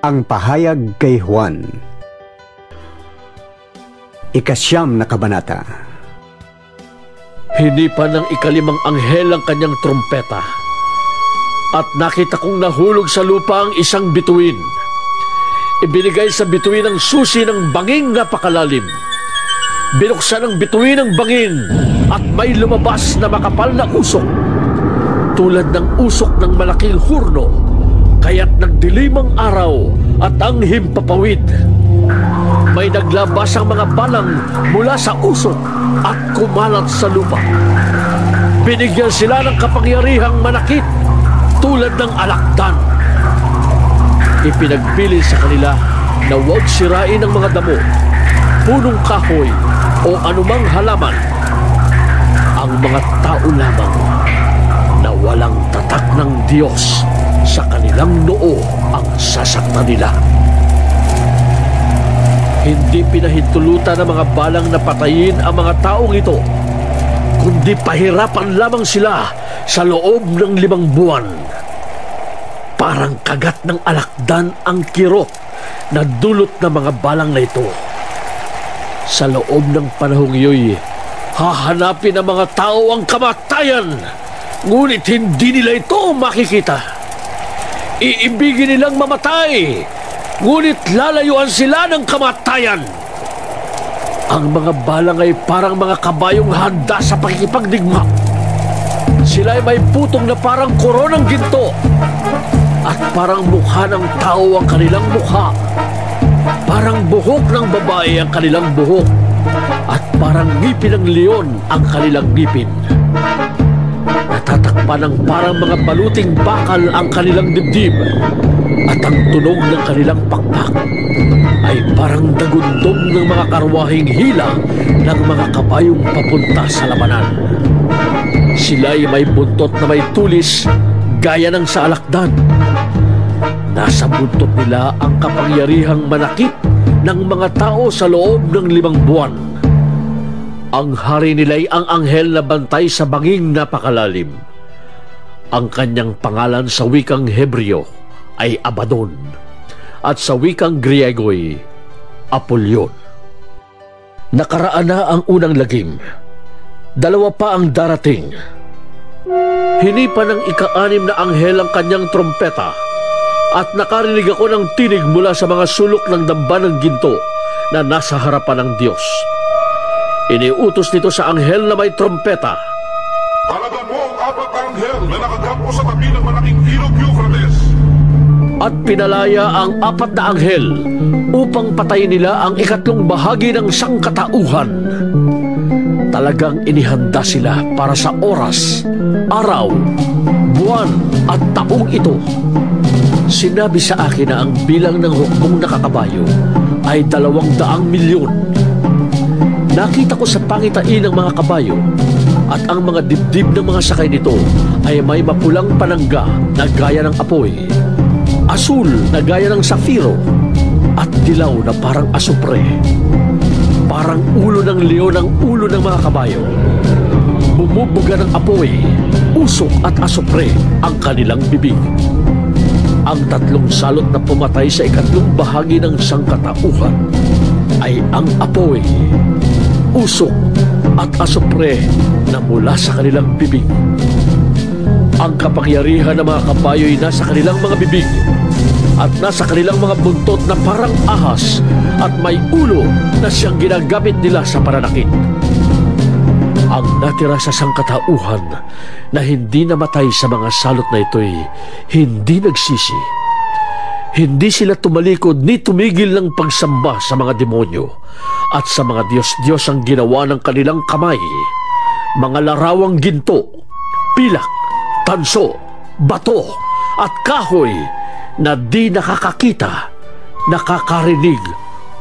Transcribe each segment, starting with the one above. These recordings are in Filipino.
Ang pahayag kay Juan. Ikasyam na kabanata. Hinipan ng ikalimang anghel ang kanyang trumpeta, at nakita kong nahulog sa lupa ang isang bituin. Ibinigay sa bituin ang susi ng banging napakalalim. Binuksan ang bituin ng bangin, at may lumabas na makapal na usok, tulad ng usok ng malaking hurno, kaya't nagdilim ang araw at ang himpapawid. May naglabas ang mga balang mula sa usok at kumalat sa lupa. Binigyan sila ng kapangyarihang manakit tulad ng alakdan. Ipinagpili sa kanila na huwag sirain ang mga damo, punong kahoy o anumang halaman. Ang mga tao lamang na walang tatak ng Diyos sa kanilang noo ang sasaktan nila. Hindi pinahintulutan ng mga balang na patayin ang mga taong ito, kundi pahirapan lamang sila sa loob ng 5 buwan. Parang kagat ng alakdan ang kirot na dulot ng mga balang na ito. Sa loob ng panahong iyo'y hahanapin ng mga tao ang kamatayan, ngunit hindi nila ito makikita. Iibigin nilang mamatay, ngunit lalayuan sila ng kamatayan. Ang mga balang ay parang mga kabayong handa sa pakikipagdigma. Sila ay may putong na parang koronang ginto, at parang mukha ng tao ang kanilang mukha. Parang buhok ng babae ang kanilang buhok, at parang ngipin ng leon ang kanilang ngipin. Natatakpan ng parang mga baluting bakal ang kanilang dibdib, at ang tunog ng kanilang pakpak ay parang dagundong ng mga karwahing hila ng mga kabayong papunta sa labanan. Sila'y may buntot na may tulis gaya ng sa alakdan. Nasa buntot nila ang kapangyarihang manakit ng mga tao sa loob ng 5 buwan. Ang hari nila'y ang anghel na bantay sa banging napakalalim. Ang kanyang pangalan sa wikang Hebreo ay Abaddon, at sa wikang Griego'y Apollyon. Nakaraan na ang unang lagim. 2 pa ang darating. Hinipan ng ika-6 na anghel ang kanyang trompeta, at nakarinig ako ng tinig mula sa mga sulok ng damba ng ginto na nasa harapan ng Diyos. Iniutos nito sa anghel na may trompeta. Halagan mo ang 4 na anghel na nakagampo sa tabi ng malaking ilog Euphrates. At pinalaya ang 4 na anghel upang patayin nila ang 3 bahagi ng sangkatauhan. Talagang inihanda sila para sa oras, araw, buwan at taong ito. Sinabi sa akin na ang bilang ng hukbong nakakabayo ay 200 milyon. Nakita ko sa pangitain ng mga kabayo, at ang mga dibdib ng mga sakay nito ay may mapulang panangga na gaya ng apoy, asul na gaya ng safiro, at dilaw na parang asupre. Parang ulo ng leon ang ulo ng mga kabayo. Bumubuga ng apoy, usok at asupre ang kanilang bibig. Ang 3 salot na pumatay sa 3 bahagi ng sangkatauhan ay ang apoy, usok at asupre na mula sa kanilang bibig. Ang kapangyarihan ng mga kabayo ay nasa kanilang mga bibig, at nasa kanilang mga buntot na parang ahas, at may ulo na siyang ginagamit nila sa pananakit. Ang natira sa sangkatauhan na hindi namatay sa mga salot na ito'y hindi nagsisi. Hindi sila tumalikod ni tumigil ng pagsamba sa mga demonyo at sa mga Diyos-Diyos ang ginawa ng kanilang kamay, mga larawang ginto, pilak, tanso, bato at kahoy na di nakakakita, nakakarinig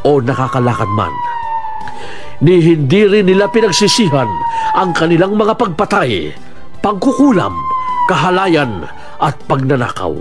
o nakakalakad man. Ni hindi rin nila pinagsisihan ang kanilang mga pagpatay, pagkukulam, kahalayan at pagnanakaw.